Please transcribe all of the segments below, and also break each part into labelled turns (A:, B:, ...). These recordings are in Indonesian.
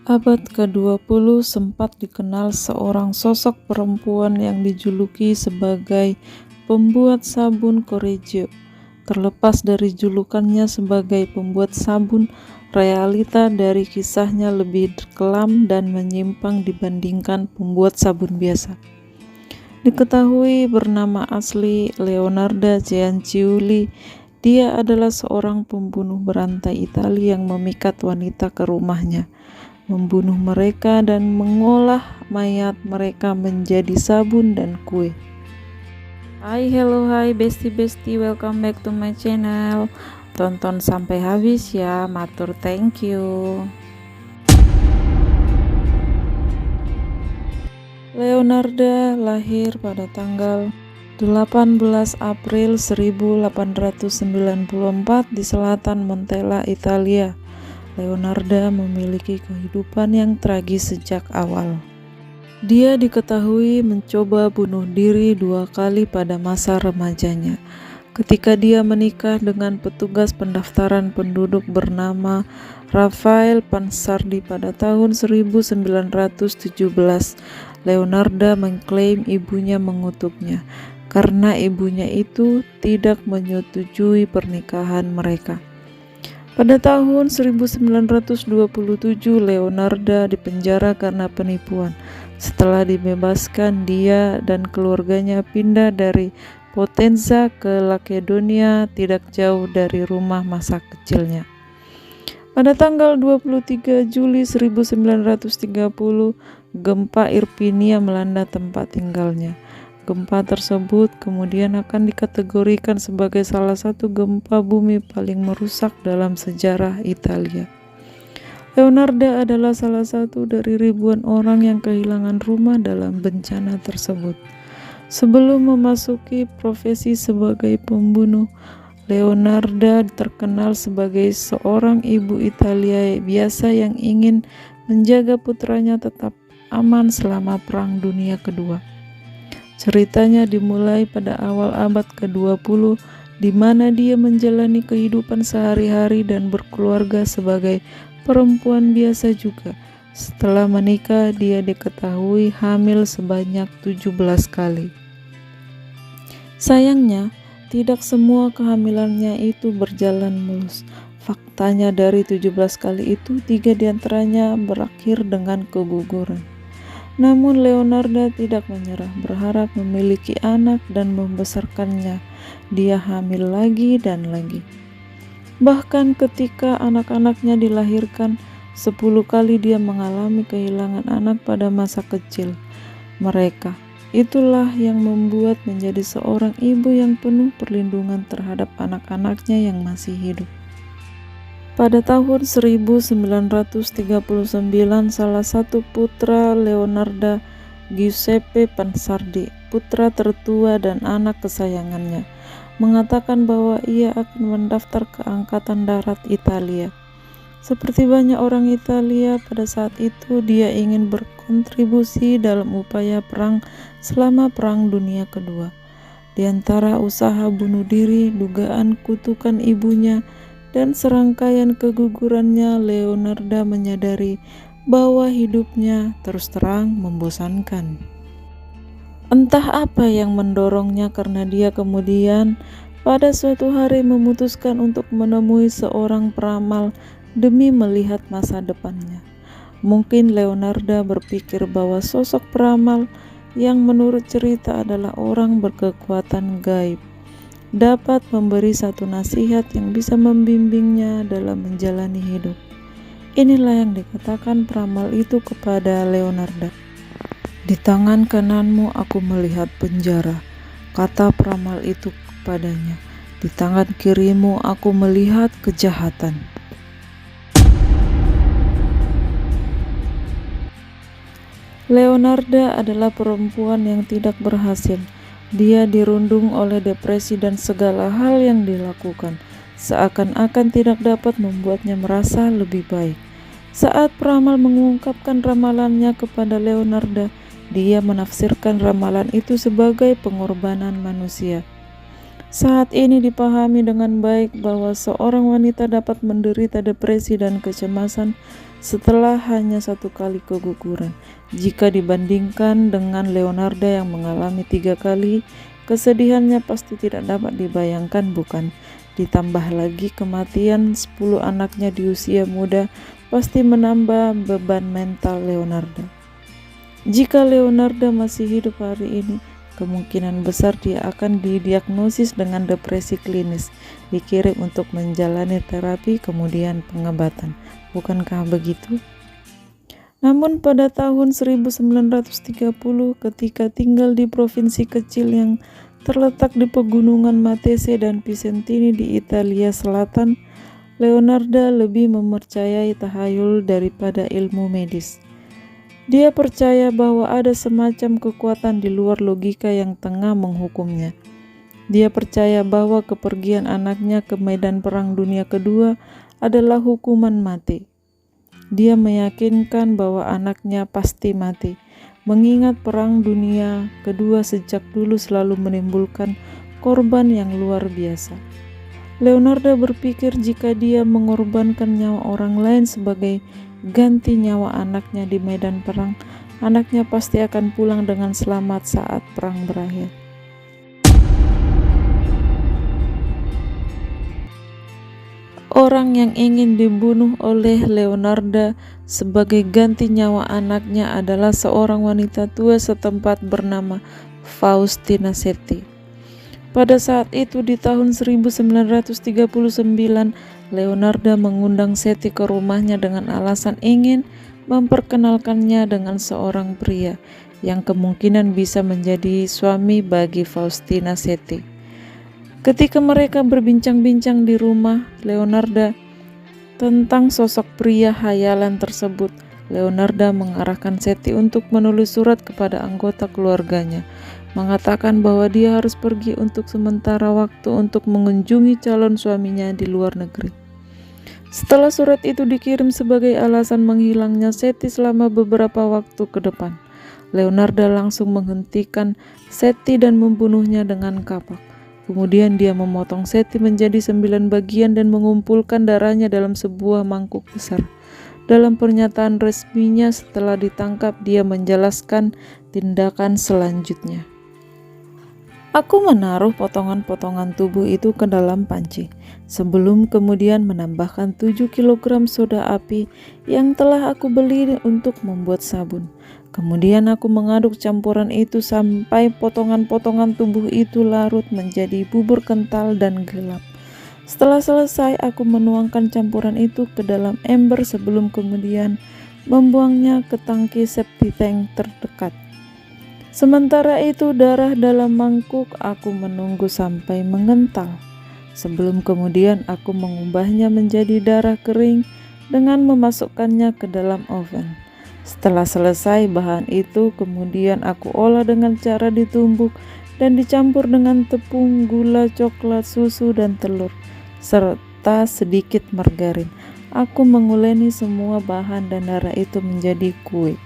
A: Abad ke-20 sempat dikenal seorang sosok perempuan yang dijuluki sebagai pembuat sabun Correggio. Terlepas dari julukannya sebagai pembuat sabun, realita dari kisahnya lebih kelam dan menyimpang dibandingkan pembuat sabun biasa. Diketahui bernama asli Leonarda Cianciulli, dia adalah seorang pembunuh berantai Italia yang memikat wanita ke rumahnya, membunuh mereka dan mengolah mayat mereka menjadi sabun dan kue. Hai bestie, welcome back to my channel. Tonton sampai habis ya, matur thank you. Leonarda lahir pada tanggal 18 April 1894 di selatan Montella, Italia. Leonarda memiliki kehidupan yang tragis sejak awal. Dia diketahui mencoba bunuh diri 2 kali pada masa remajanya. Ketika dia menikah dengan petugas pendaftaran penduduk bernama Rafael Pansardi pada tahun 1917, Leonarda mengklaim ibunya mengutuknya karena ibunya itu tidak menyetujui pernikahan mereka. Pada tahun 1927, Leonarda dipenjara karena penipuan. Setelah dibebaskan, dia dan keluarganya pindah dari Potenza ke Lakedonia, tidak jauh dari rumah masa kecilnya. Pada tanggal 23 Juli 1930, gempa Irpinia melanda tempat tinggalnya. Gempa tersebut kemudian akan dikategorikan sebagai salah satu gempa bumi paling merusak dalam sejarah Italia. Leonarda adalah salah satu dari ribuan orang yang kehilangan rumah dalam bencana tersebut. Sebelum memasuki profesi sebagai pembunuh, Leonarda terkenal sebagai seorang ibu Italia biasa yang ingin menjaga putranya tetap aman selama Perang Dunia Kedua. Ceritanya dimulai pada awal abad ke-20, di mana dia menjalani kehidupan sehari-hari dan berkeluarga sebagai perempuan biasa juga. Setelah menikah, dia diketahui hamil sebanyak 17 kali. Sayangnya, tidak semua kehamilannya itu berjalan mulus. Faktanya dari 17 kali itu, 3 diantaranya berakhir dengan keguguran. Namun Leonarda tidak menyerah, berharap memiliki anak dan membesarkannya. Dia hamil lagi dan lagi. Bahkan ketika anak-anaknya dilahirkan, 10 kali dia mengalami kehilangan anak pada masa kecil mereka. Itulah yang membuat menjadi seorang ibu yang penuh perlindungan terhadap anak-anaknya yang masih hidup. Pada tahun 1939, salah satu putra Leonarda, Giuseppe Pansardi, putra tertua dan anak kesayangannya, mengatakan bahwa ia akan mendaftar ke Angkatan Darat Italia. Seperti banyak orang Italia pada saat itu, dia ingin berkontribusi dalam upaya perang selama Perang Dunia Kedua. Di antara usaha bunuh diri, dugaan kutukan ibunya, dan serangkaian kegugurannya, Leonarda menyadari bahwa hidupnya terus terang membosankan. Entah apa yang mendorongnya, karena dia kemudian pada suatu hari memutuskan untuk menemui seorang peramal demi melihat masa depannya. Mungkin Leonarda berpikir bahwa sosok peramal yang menurut cerita adalah orang berkekuatan gaib dapat memberi satu nasihat yang bisa membimbingnya dalam menjalani hidup. Inilah yang dikatakan peramal itu kepada Leonarda. "Di tangan kananmu aku melihat penjara," kata peramal itu kepadanya. "Di tangan kirimu aku melihat kejahatan." Leonarda adalah perempuan yang tidak berhasil. Dia dirundung oleh depresi dan segala hal yang dilakukan seakan-akan tidak dapat membuatnya merasa lebih baik. Saat peramal mengungkapkan ramalannya kepada Leonarda, dia menafsirkan ramalan itu sebagai pengorbanan manusia. Saat ini dipahami dengan baik bahwa seorang wanita dapat menderita depresi dan kecemasan setelah hanya satu kali keguguran, jika dibandingkan dengan Leonarda yang mengalami 3 kali. Kesedihannya pasti tidak dapat dibayangkan, bukan? Ditambah lagi kematian 10 anaknya di usia muda pasti menambah beban mental Leonarda. Jika Leonarda masih hidup hari ini, kemungkinan besar dia akan didiagnosis dengan depresi klinis, dikirim untuk menjalani terapi kemudian pengobatan. Bukankah begitu? Namun pada tahun 1930, ketika tinggal di provinsi kecil yang terletak di pegunungan Matese dan Pisentini di Italia Selatan, Leonarda lebih mempercayai tahayul daripada ilmu medis. Dia percaya bahwa ada semacam kekuatan di luar logika yang tengah menghukumnya. Dia percaya bahwa kepergian anaknya ke medan perang dunia kedua adalah hukuman mati. Dia meyakinkan bahwa anaknya pasti mati, mengingat perang dunia kedua sejak dulu selalu menimbulkan korban yang luar biasa. Leonarda berpikir jika dia mengorbankan nyawa orang lain sebagai ganti nyawa anaknya di medan perang, anaknya pasti akan pulang dengan selamat saat perang berakhir. Orang yang ingin dibunuh oleh Leonarda sebagai ganti nyawa anaknya adalah seorang wanita tua setempat bernama Faustina Setti. Pada saat itu di tahun 1939, Leonarda mengundang Setti ke rumahnya dengan alasan ingin memperkenalkannya dengan seorang pria yang kemungkinan bisa menjadi suami bagi Faustina Setti. Ketika mereka berbincang-bincang di rumah Leonarda tentang sosok pria hayalan tersebut, Leonarda mengarahkan Setti untuk menulis surat kepada anggota keluarganya, mengatakan bahwa dia harus pergi untuk sementara waktu untuk mengunjungi calon suaminya di luar negeri. Setelah surat itu dikirim sebagai alasan menghilangnya Setti selama beberapa waktu ke depan, Leonarda langsung menghentikan Setti dan membunuhnya dengan kapak. Kemudian dia memotong Setti menjadi 9 bagian dan mengumpulkan darahnya dalam sebuah mangkuk besar. Dalam pernyataan resminya setelah ditangkap, dia menjelaskan tindakan selanjutnya. Aku menaruh potongan-potongan tubuh itu ke dalam panci, sebelum kemudian menambahkan 7 kg soda api yang telah aku beli untuk membuat sabun. Kemudian aku mengaduk campuran itu sampai potongan-potongan tubuh itu larut menjadi bubur kental dan gelap. Setelah selesai, aku menuangkan campuran itu ke dalam ember sebelum kemudian membuangnya ke tangki septic tank terdekat. Sementara itu, darah dalam mangkuk aku menunggu sampai mengental. Sebelum kemudian aku mengubahnya menjadi darah kering dengan memasukkannya ke dalam oven. Setelah selesai, bahan itu kemudian aku olah dengan cara ditumbuk dan dicampur dengan tepung, gula, coklat, susu, dan telur, serta sedikit margarin. Aku menguleni semua bahan dan darah itu menjadi kue.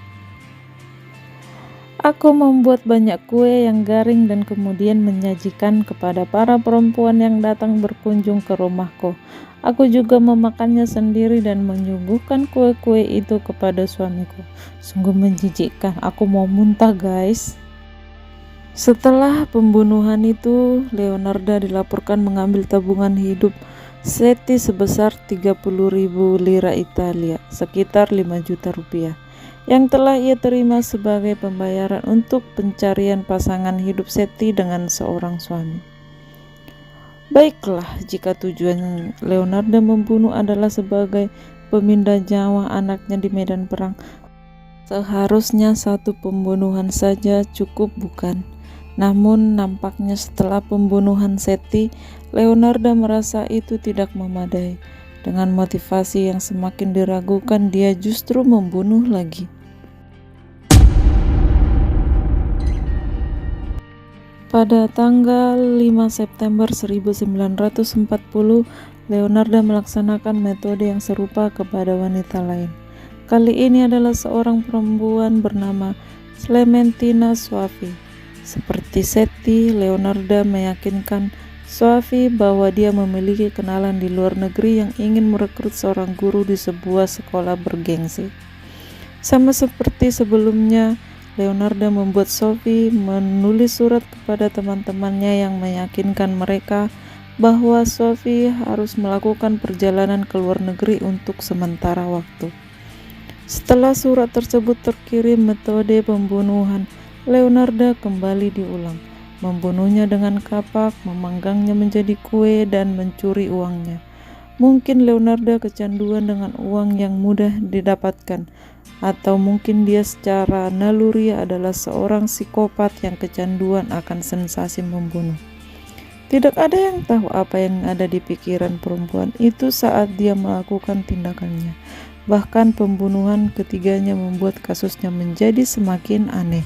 A: Aku membuat banyak kue yang garing dan kemudian menyajikan kepada para perempuan yang datang berkunjung ke rumahku. Aku juga memakannya sendiri dan menyuguhkan kue-kue itu kepada suamiku. Sungguh menjijikkan, aku mau muntah guys. Setelah pembunuhan itu, Leonarda dilaporkan mengambil tabungan hidup Setti sebesar 30.000 lira Italia, sekitar 5 juta rupiah, yang telah ia terima sebagai pembayaran untuk pencarian pasangan hidup Setti dengan seorang suami. Baiklah, jika tujuan Leonarda membunuh adalah sebagai pemindah nyawa anaknya di medan perang, seharusnya satu pembunuhan saja cukup, bukan? Namun nampaknya setelah pembunuhan Setti, Leonarda merasa itu tidak memadai. Dengan motivasi yang semakin diragukan, dia justru membunuh lagi. Pada tanggal 5 September 1940, Leonarda melaksanakan metode yang serupa kepada wanita lain. Kali ini adalah seorang perempuan bernama Clementina Soavi. Seperti Setti, Leonarda meyakinkan Sophie bahwa dia memiliki kenalan di luar negeri yang ingin merekrut seorang guru di sebuah sekolah bergengsi. Sama seperti sebelumnya, Leonardo membuat Sophie menulis surat kepada teman-temannya yang meyakinkan mereka bahwa Sophie harus melakukan perjalanan ke luar negeri untuk sementara waktu. Setelah surat tersebut terkirim, metode pembunuhan Leonardo kembali diulang. Membunuhnya dengan kapak, memanggangnya menjadi kue, dan mencuri uangnya. Mungkin Leonardo kecanduan dengan uang yang mudah didapatkan, atau mungkin dia secara naluri adalah seorang psikopat yang kecanduan akan sensasi membunuh. Tidak ada yang tahu apa yang ada di pikiran perempuan itu saat dia melakukan tindakannya. Bahkan pembunuhan ketiganya membuat kasusnya menjadi semakin aneh.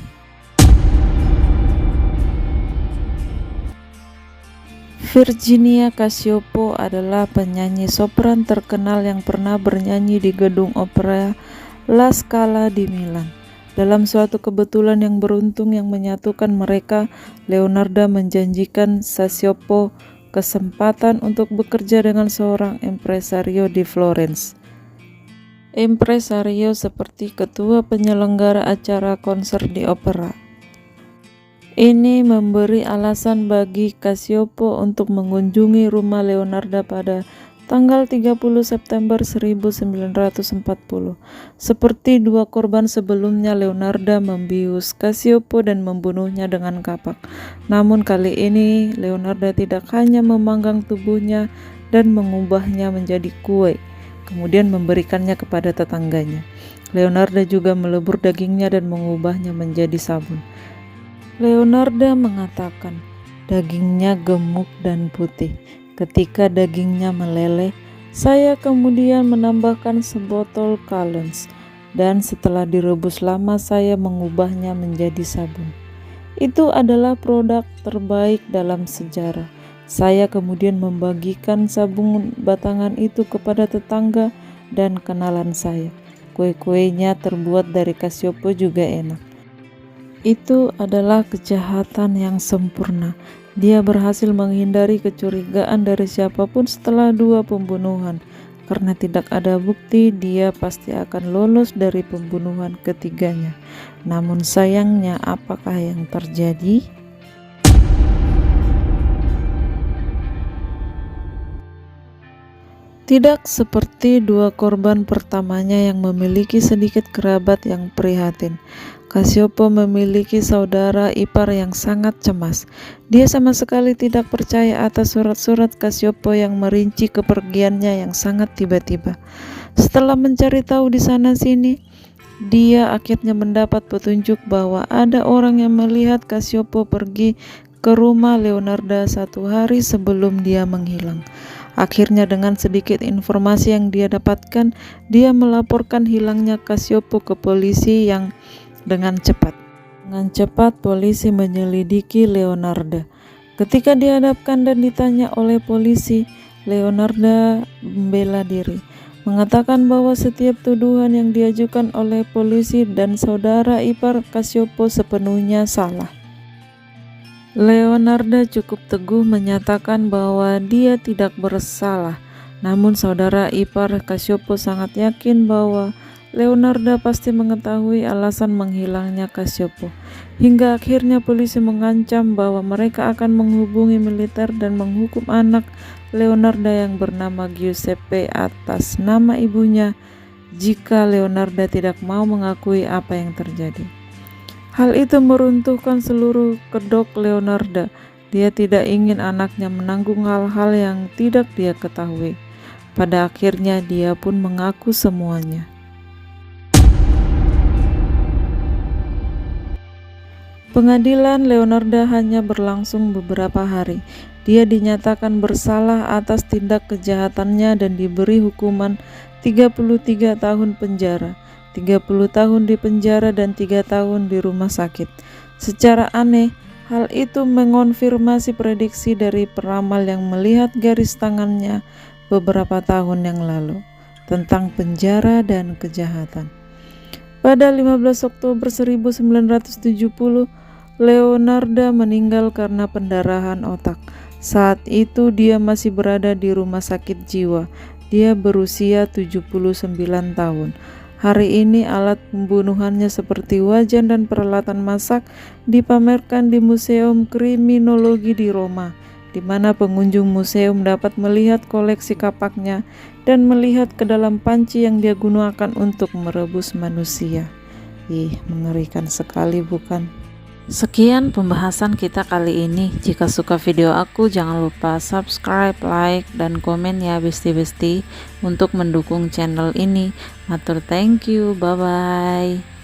A: Virginia Cacioppo adalah penyanyi sopran terkenal yang pernah bernyanyi di gedung opera La Scala di Milan. Dalam suatu kebetulan yang beruntung yang menyatukan mereka, Leonardo menjanjikan Cacioppo kesempatan untuk bekerja dengan seorang impresario di Florence. Impresario seperti ketua penyelenggara acara konser di opera. Ini memberi alasan bagi Cacioppo untuk mengunjungi rumah Leonardo pada tanggal 30 September 1940. Seperti dua korban sebelumnya, Leonardo membius Cacioppo dan membunuhnya dengan kapak. Namun kali ini Leonardo tidak hanya memanggang tubuhnya dan mengubahnya menjadi kue, kemudian memberikannya kepada tetangganya. Leonardo juga melebur dagingnya dan mengubahnya menjadi sabun. Leonardo mengatakan, dagingnya gemuk dan putih. Ketika dagingnya meleleh, saya kemudian menambahkan sebotol Calons, dan setelah direbus lama saya mengubahnya menjadi sabun. Itu adalah produk terbaik dalam sejarah. Saya kemudian membagikan sabun batangan itu kepada tetangga dan kenalan saya. Kue-kuenya terbuat dari Cacioppo juga enak. Itu adalah kejahatan yang sempurna. Dia berhasil menghindari kecurigaan dari siapapun setelah dua pembunuhan. Karena tidak ada bukti, dia pasti akan lolos dari pembunuhan ketiganya. Namun sayangnya, apakah yang terjadi? Tidak seperti dua korban pertamanya yang memiliki sedikit kerabat yang prihatin. Cacioppo memiliki saudara ipar yang sangat cemas. Dia sama sekali tidak percaya atas surat-surat Cacioppo yang merinci kepergiannya yang sangat tiba-tiba. Setelah mencari tahu di sana-sini, dia akhirnya mendapat petunjuk bahwa ada orang yang melihat Cacioppo pergi ke rumah Leonardo 1 hari sebelum dia menghilang. Akhirnya dengan sedikit informasi yang dia dapatkan, dia melaporkan hilangnya Cacioppo ke polisi yang dengan cepat. Dengan cepat polisi menyelidiki Leonardo. Ketika dihadapkan dan ditanya oleh polisi, Leonardo membela diri, mengatakan bahwa setiap tuduhan yang diajukan oleh polisi dan saudara ipar Cacioppo sepenuhnya salah. Leonardo cukup teguh menyatakan bahwa dia tidak bersalah. Namun saudara ipar Cacioppo sangat yakin bahwa Leonardo pasti mengetahui alasan menghilangnya Cacioppo. Hingga akhirnya polisi mengancam bahwa mereka akan menghubungi militer dan menghukum anak Leonardo yang bernama Giuseppe atas nama ibunya jika Leonardo tidak mau mengakui apa yang terjadi. Hal itu meruntuhkan seluruh kedok Leonardo. Dia tidak ingin anaknya menanggung hal-hal yang tidak dia ketahui. Pada akhirnya dia pun mengaku semuanya. Pengadilan Leonardo hanya berlangsung beberapa hari. Dia dinyatakan bersalah atas tindak kejahatannya dan diberi hukuman 33 tahun penjara. 30 tahun di penjara dan 3 tahun di rumah sakit. Secara aneh, hal itu mengonfirmasi prediksi dari peramal yang melihat garis tangannya beberapa tahun yang lalu tentang penjara dan kejahatan. Pada 15 Oktober 1970, Leonardo meninggal karena pendarahan otak. Saat itu dia masih berada di rumah sakit jiwa. Dia berusia 79 tahun. Hari ini alat pembunuhannya seperti wajan dan peralatan masak dipamerkan di Museum Kriminologi di Roma, di mana pengunjung museum dapat melihat koleksi kapaknya dan melihat ke dalam panci yang dia gunakan untuk merebus manusia. Ih, mengerikan sekali bukan?
B: Sekian pembahasan kita kali ini. Jika suka video aku, jangan lupa subscribe, like, dan komen ya besti-besti untuk mendukung channel ini. Matur thank you, bye-bye.